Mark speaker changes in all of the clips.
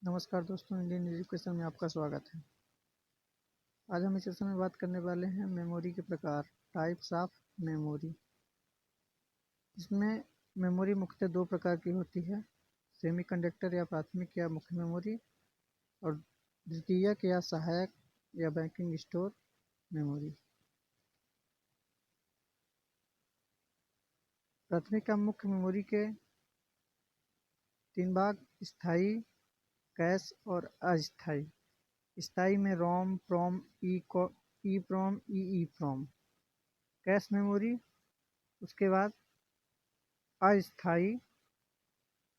Speaker 1: नमस्कार दोस्तों, Indian education में आपका स्वागत है। आज हम इस सेशन में बात करने वाले हैं मेमोरी के प्रकार, टाइप्स ऑफ मेमोरी। इसमें मेमोरी मुख्यतः दो प्रकार की होती है, सेमीकंडक्टर या प्राथमिक या मुख्य मेमोरी, और द्वितीयक या सहायक या बैंकिंग स्टोर मेमोरी। प्राथमिक या मुख्य मेमोरी के तीन भाग: स्थायी, कैश और अस्थायी। स्थायी में रोम, प्रोम, ईप्रोम, ईईप्रोम। कैश मेमोरी, उसके बाद अस्थायी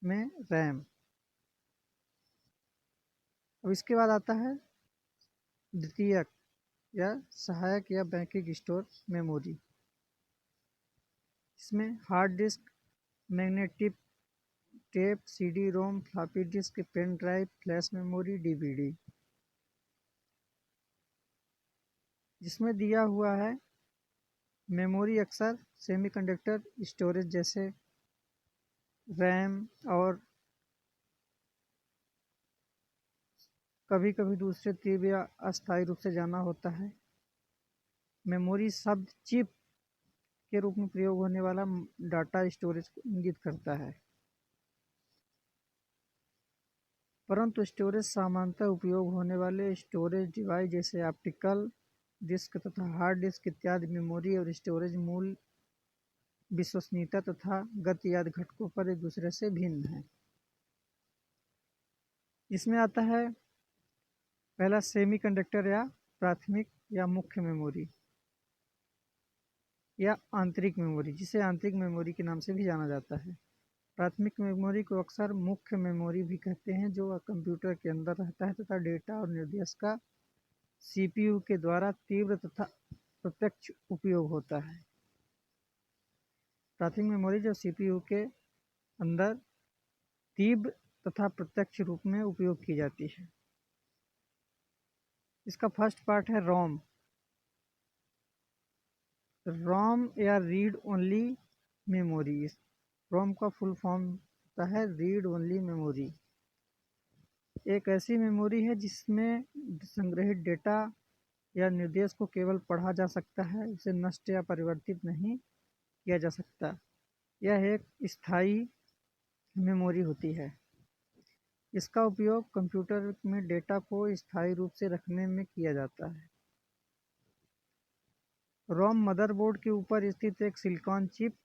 Speaker 1: में रैम। अब इसके बाद आता है द्वितीयक या सहायक या बैंकिंग स्टोर मेमोरी। इसमें hard disk, magnetic tape, CD ROM, floppy disk, pen drive, flash memory, DVD. जिसमें दिया हुआ है मेमोरी अक्सर सेमीकंडक्टर स्टोरेज जैसे रैम और कभी कभी दूसरे तीव्र या अस्थायी रूप से जाना होता है। मेमोरी शब्द चिप के रूप में प्रयोग होने वाला डाटा स्टोरेज को इंगित करता है, परंतु स्टोरेज सामान्यतः उपयोग होने वाले स्टोरेज डिवाइस जैसे ऑप्टिकल डिस्क तथा हार्ड डिस्क इत्यादि मेमोरी और स्टोरेज मूल, विश्वसनीयता तथा गति आदि घटकों पर एक दूसरे से भिन्न है। इसमें आता है पहला सेमीकंडक्टर या प्राथमिक या मुख्य मेमोरी या आंतरिक मेमोरी, जिसे आंतरिक मेमोरी के नाम से भी जाना जाता है। प्राथमिक मेमोरी को अक्सर मुख्य मेमोरी भी कहते हैं, जो कंप्यूटर के अंदर रहता है तथा डेटा और निर्देश का सीपीयू के द्वारा तीव्र तथा प्रत्यक्ष उपयोग होता है। प्राथमिक मेमोरी जो सीपीयू के अंदर तीव्र तथा प्रत्यक्ष रूप में उपयोग की जाती है। इसका फर्स्ट पार्ट है रोम। रोम या रीड ओनली मेमोरी। रोम का फुल फॉर्म होता है रीड ओनली मेमोरी। एक ऐसी मेमोरी है जिसमें संग्रहित डेटा या निर्देश को केवल पढ़ा जा सकता है, उसे नष्ट या परिवर्तित नहीं किया जा सकता। यह एक स्थायी मेमोरी होती है। इसका उपयोग कंप्यूटर में डेटा को स्थायी रूप से रखने में किया जाता है। रोम मदरबोर्ड के ऊपर स्थित एक सिलिकॉन चिप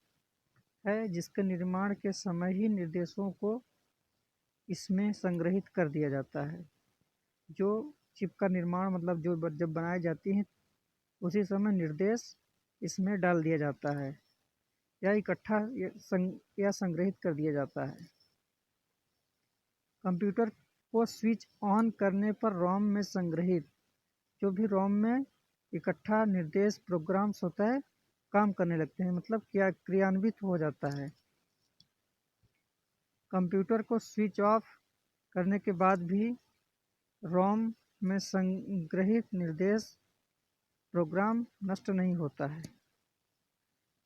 Speaker 1: है, जिसके निर्माण के समय ही निर्देशों को इसमें संग्रहित कर दिया जाता है। जो चिप का निर्माण मतलब जो जब बनाई जाती है उसी समय निर्देश इसमें डाल दिया जाता है या इकट्ठा या संग्रहित कर दिया जाता है। कंप्यूटर को स्विच ऑन करने पर रोम में संग्रहित जो भी रोम में इकट्ठा निर्देश प्रोग्राम्स होता है काम करने लगते हैं, मतलब क्या क्रियान्वित हो जाता है। कंप्यूटर को स्विच ऑफ करने के बाद भी रोम में संग्रहित निर्देश प्रोग्राम नष्ट नहीं होता है।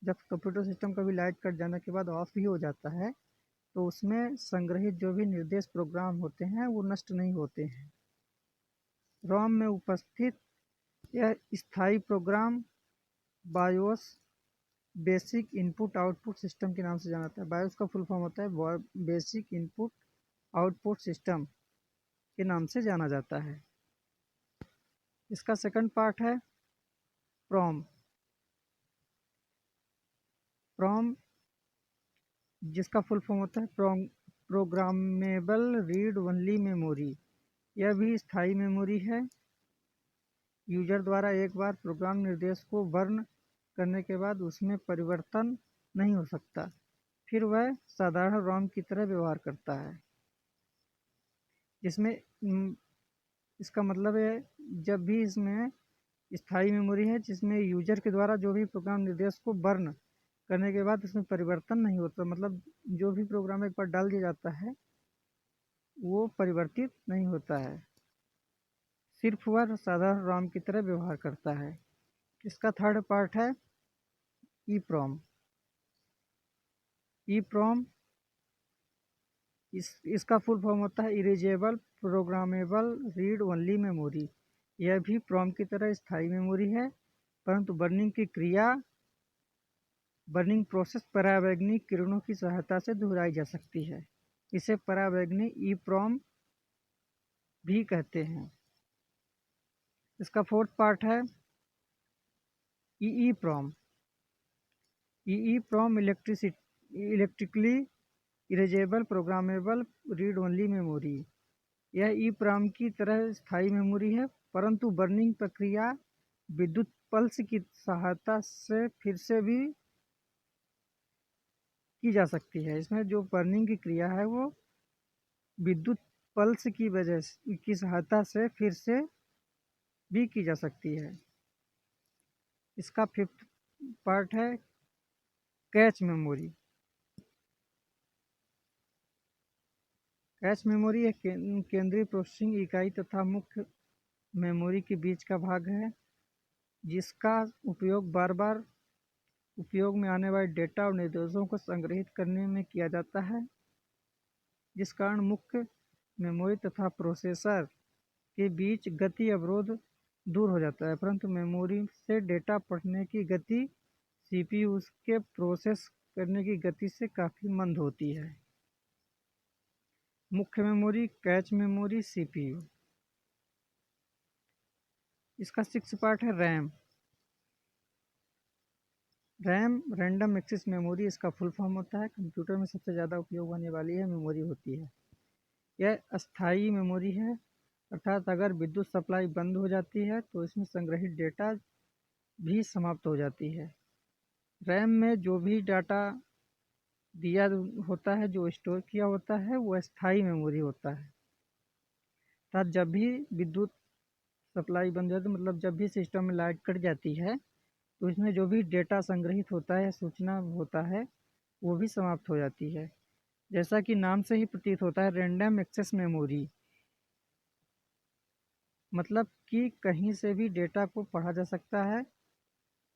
Speaker 1: जब कंप्यूटर सिस्टम का भी लाइट कट जाने के बाद ऑफ भी हो जाता है तो उसमें संग्रहित जो भी निर्देश प्रोग्राम होते हैं वो नष्ट नहीं होते हैं। रोम में उपस्थित यह स्थायी program BIOS basic input output system के नाम से जाना जाता है। बायोस का फुल फॉर्म होता है बेसिक इनपुट आउटपुट सिस्टम के नाम से जाना जाता है। इसका सेकंड पार्ट है प्रोम। प्रोम जिसका फुल फॉर्म होता है प्रोग्रामेबल रीड ओनली मेमोरी। यह भी स्थायी मेमोरी है। यूजर द्वारा एक बार प्रोग्राम निर्देश को वर्ण करने के बाद उसमें परिवर्तन नहीं हो सकता, फिर वह साधारण रोम की तरह व्यवहार करता है। जिसमें इसका मतलब है जब भी इसमें स्थायी मेमोरी है जिसमें यूजर के द्वारा जो भी प्रोग्राम निर्देश को वर्ण करने के बाद उसमें परिवर्तन नहीं होता, मतलब जो भी प्रोग्राम एक बार डाल दिया जाता है वो परिवर्तित नहीं होता है, सिर्फ वह साधारण रोम की तरह व्यवहार करता है। इसका थर्ड पार्ट है ईप्रोम। ईप्रोम इसका फुल फॉर्म होता है erasable programmable read only memory. यह भी प्रॉम की तरह स्थायी मेमोरी है, परंतु बर्निंग प्रोसेस परावैंगनिक किरणों की सहायता से दोहराई जा सकती है। इसे परावैंगनिक ईप्रॉम भी कहते हैं। इसका फोर्थ पार्ट है EEPROM. EEPROM electrically erasable programmable read only memory. यह ईप्रॉम की तरह स्थायी मेमोरी है, परंतु बर्निंग प्रक्रिया विद्युत पल्स की सहायता से फिर से भी की जा सकती है। इसमें जो बर्निंग की क्रिया है वो विद्युत पल्स की सहायता से फिर से भी की जा सकती है। इसका फिफ्थ पार्ट है कैच मेमोरी। कैच मेमोरी एक केंद्रीय प्रोसेसिंग इकाई तथा मुख्य मेमोरी के बीच का भाग है, जिसका उपयोग बार बार उपयोग में आने वाले डेटा और निर्देशों को संग्रहित करने में किया जाता है, जिस कारण मुख्य मेमोरी तथा प्रोसेसर के बीच गति अवरोध दूर हो जाता है। परंतु मेमोरी से डेटा पढ़ने की गति सीपीयू के प्रोसेस करने की गति से काफ़ी मंद होती है। मुख्य मेमोरी, कैच मेमोरी, सीपीयू। इसका सिक्स पार्ट है RAM. RAM random access memory इसका फुल फॉर्म होता है। कंप्यूटर में सबसे ज़्यादा उपयोग होने वाली है मेमोरी होती है। यह अस्थायी मेमोरी है, अर्थात अगर विद्युत सप्लाई बंद हो जाती है तो इसमें संग्रहित डेटा भी समाप्त हो जाती है। रैम में जो भी डाटा दिया होता है, जो स्टोर किया होता है, वो अस्थायी मेमोरी होता है। अर्थात जब भी विद्युत सप्लाई बंद हो जाती है, मतलब जब भी सिस्टम में लाइट कट जाती है, तो इसमें जो भी डेटा संग्रहित होता है, सूचना होता है, वो भी समाप्त हो जाती है। जैसा कि नाम से ही प्रतीत होता है, रैंडम एक्सेस मेमोरी, मतलब कि कहीं से भी डेटा को पढ़ा जा सकता है।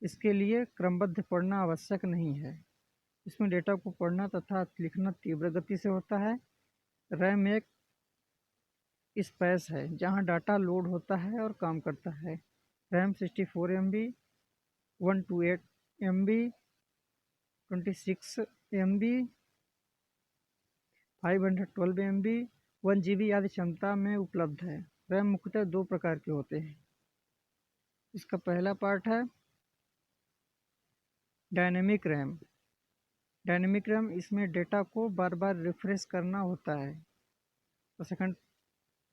Speaker 1: इसके लिए क्रमबद्ध पढ़ना आवश्यक नहीं है। इसमें डेटा को पढ़ना तथा लिखना तीव्र गति से होता है। रैम एक स्पेस है जहां डाटा लोड होता है और काम करता है। RAM 64 MB, 128 MB, 26 MB, 512 MB, 1 GB आदि क्षमता में उपलब्ध है। रैम मुख्यतः दो प्रकार के होते हैं। इसका पहला पार्ट है डायनेमिक रैम। डायनेमिक रैम, इसमें डेटा को बार बार रिफ्रेश करना होता है। और सेकंड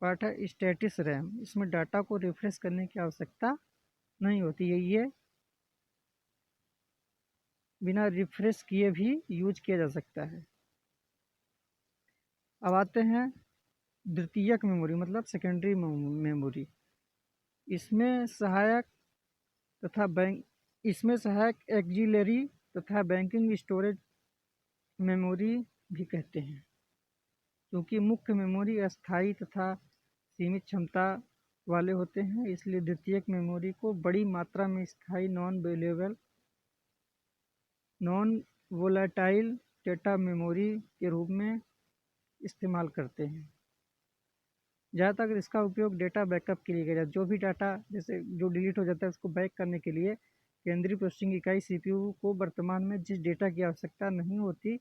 Speaker 1: पार्ट है स्टैटिक रैम। इसमें डाटा को रिफ्रेश करने की आवश्यकता नहीं होती है, ये बिना रिफ्रेश किए भी यूज किया जा सकता है। अब आते हैं द्वितीयक मेमोरी, मतलब सेकेंडरी मेमोरी। इसमें सहायक एक्जिलरी तथा बैंकिंग स्टोरेज मेमोरी भी कहते हैं। क्योंकि मुख्य मेमोरी अस्थायी तथा सीमित क्षमता वाले होते हैं, इसलिए द्वितीयक मेमोरी को बड़ी मात्रा में स्थायी नॉन वोलेटाइल डेटा मेमोरी के रूप में इस्तेमाल करते हैं। ज़्यादातर इसका उपयोग डेटा बैकअप के लिए किया जाता है। जो भी डाटा जैसे जो डिलीट हो जाता है, उसको बैक करने के लिए केंद्रीय प्रोसेसिंग इकाई सीपीयू को वर्तमान में जिस डेटा की आवश्यकता नहीं होती,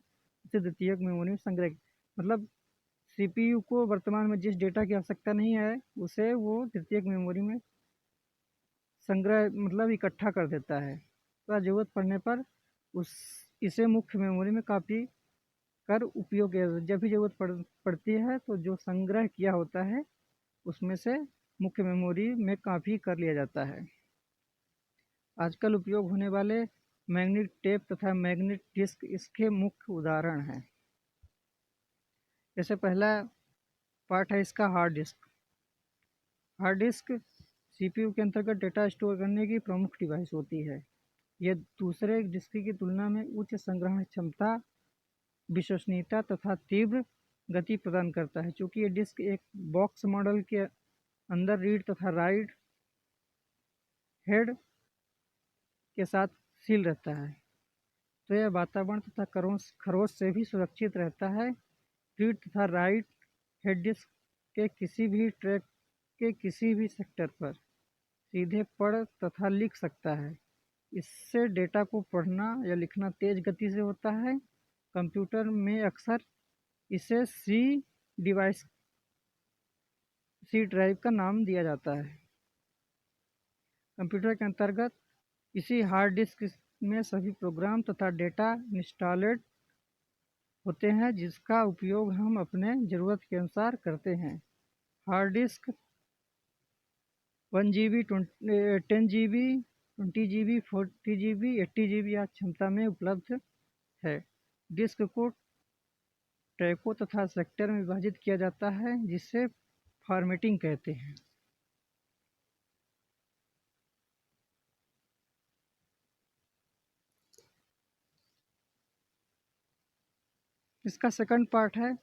Speaker 1: उसे द्वितीयक मेमोरी में संग्रह, मतलब सीपीयू को वर्तमान में जिस डेटा की आवश्यकता नहीं है, उसे वो द्वितीयक मेमोरी में संग्रह, मतलब इकट्ठा कर देता है। तो ज़रूरत पड़ने पर इसे मुख्य मेमोरी में कॉपी कर उपयोग किया जाता है। जब भी ज़रूरत पड़ती है तो जो संग्रह किया होता है उसमें से मुख्य मेमोरी में कॉपी कर लिया जाता है। आजकल उपयोग होने वाले मैग्नेटिक टेप तथा मैग्नेटिक डिस्क इसके मुख्य उदाहरण हैं। जैसे पहला पार्ट है इसका hard disk. Hard disk CPU के अंतर्गत डेटा स्टोर करने की प्रमुख डिवाइस होती है। यह दूसरे डिस्क की तुलना में उच्च संग्रहण क्षमता, विश्वसनीयता तथा तीव्र गति प्रदान करता है। चूँकि ये डिस्क एक बॉक्स मॉडल के अंदर रीड तथा राइट हेड के साथ सील रहता है, तो यह वातावरण तथा खरोंच से भी सुरक्षित रहता है। रीड तथा राइट हेड डिस्क के किसी भी ट्रैक के किसी भी सेक्टर पर सीधे पढ़ तथा लिख सकता है। इससे डेटा को पढ़ना या लिखना तेज गति से होता है। कंप्यूटर में अक्सर इसे सी ड्राइव का नाम दिया जाता है। कंप्यूटर के अंतर्गत इसी हार्ड डिस्क में सभी प्रोग्राम तथा डेटा इंस्टॉलेड होते हैं, जिसका उपयोग हम अपने ज़रूरत के अनुसार करते हैं। Hard disk 1 GB, 10 GB, 20 GB, 40 GB, 80 GB या क्षमता में उपलब्ध है। डिस्क को ट्रैकों तथा सेक्टर में विभाजित किया जाता है, जिसे फॉर्मेटिंग कहते हैं। इसका सेकंड पार्ट है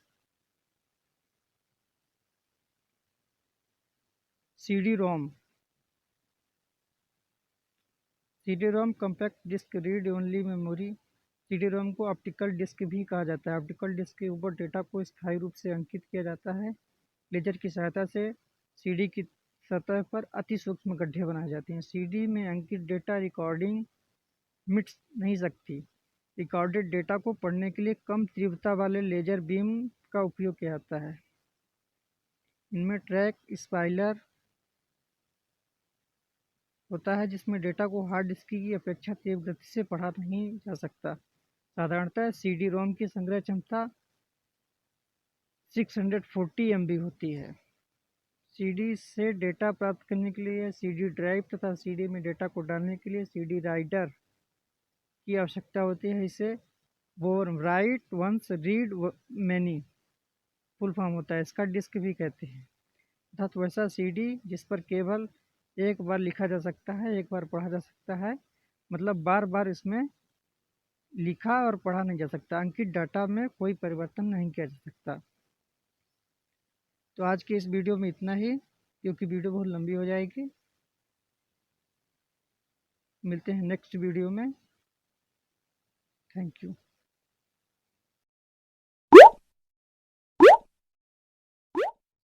Speaker 1: CD ROM. CD ROM compact disc read only memory. CD ROM को ऑप्टिकल डिस्क भी कहा जाता है। ऑप्टिकल डिस्क के ऊपर डेटा को स्थायी रूप से अंकित किया जाता है। लेजर की सहायता से CD की सतह पर अति सूक्ष्म गड्ढे बनाए जाते हैं। CD में अंकित डेटा रिकॉर्डिंग मिट नहीं सकती। रिकॉर्डेड डेटा को पढ़ने के लिए कम तीव्रता वाले लेजर बीम का उपयोग किया जाता है। इनमें ट्रैक स्पाइलर होता है, जिसमें डेटा को हार्ड डिस्क की अपेक्षा तेज गति से पढ़ा नहीं जा सकता। साधारणतः CD रोम की संग्रह क्षमता 640 MB होती है। CD से डेटा प्राप्त करने के लिए CD ड्राइव तथा CD में डेटा को डालने के लिए CD राइटर की आवश्यकता होती है। इसे वो write once read many full form होता है। इसका डिस्क भी कहते हैं। अर्थात वैसा CD जिस पर केवल एक बार लिखा जा सकता है, एक बार पढ़ा जा सकता है, मतलब बार बार इसमें लिखा और पढ़ा नहीं जा सकता। अंकित डाटा में कोई परिवर्तन नहीं किया जा सकता। तो आज की इस वीडियो में इतना ही, क्योंकि वीडियो बहुत लंबी हो जाएगी। मिलते हैं नेक्स्ट वीडियो में। Thank you.